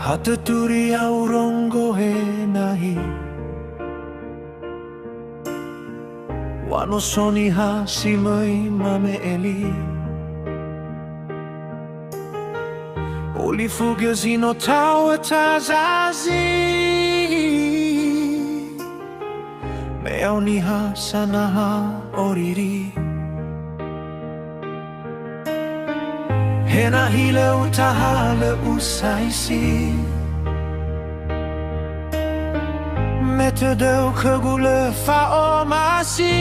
Hatuturi aurongo he nahi Wano soni ha simoi mame eli Oli fugazino tawa tazazi Meoni ha sana ha oriri Hena hile utahale usaisi Metodeu kegule faomasi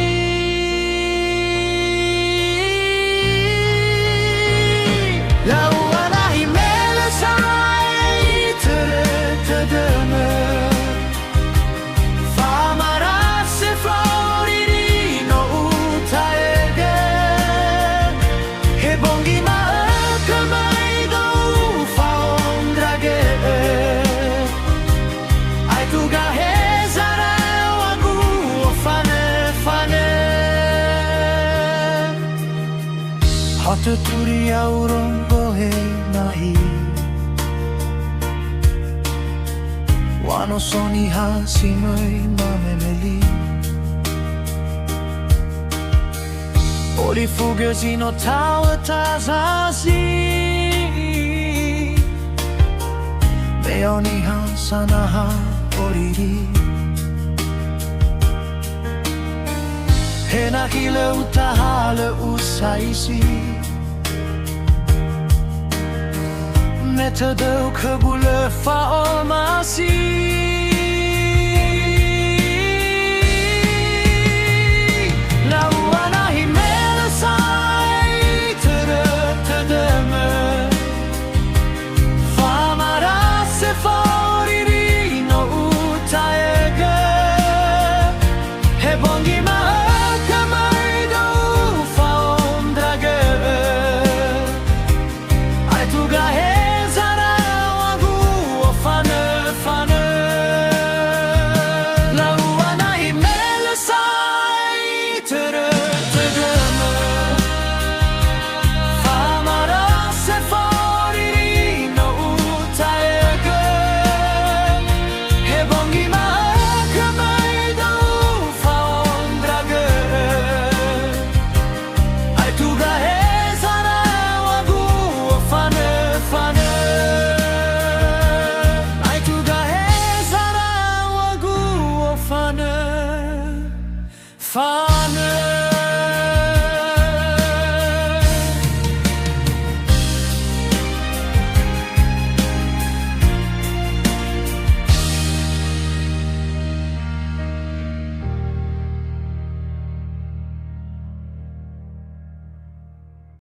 Lawana himele sai tere tedeme Famarase floriri no utaege Hebongi Aetu Gahe Zaraewagu fane Hatuturi aurongo he nahi Wano soni ha simoi mamemeli Oli fugazino tawa tazazi Meoni ha sana ha oriri Hena hile utahale usaisi Metodeu kegule faomasi Lawana himele sai tere tedeme Famarase floriri no utaege Hebongi mahakamaido faomdrage Aetu Gahe Zaraewagu fane Lawana himele sai tere tedeme Famarase floriri no utaege Hebongi mahakamaido faomdrage Aetu Gahe Zaraewagu fane Aetu Gahe Zaraewagu fane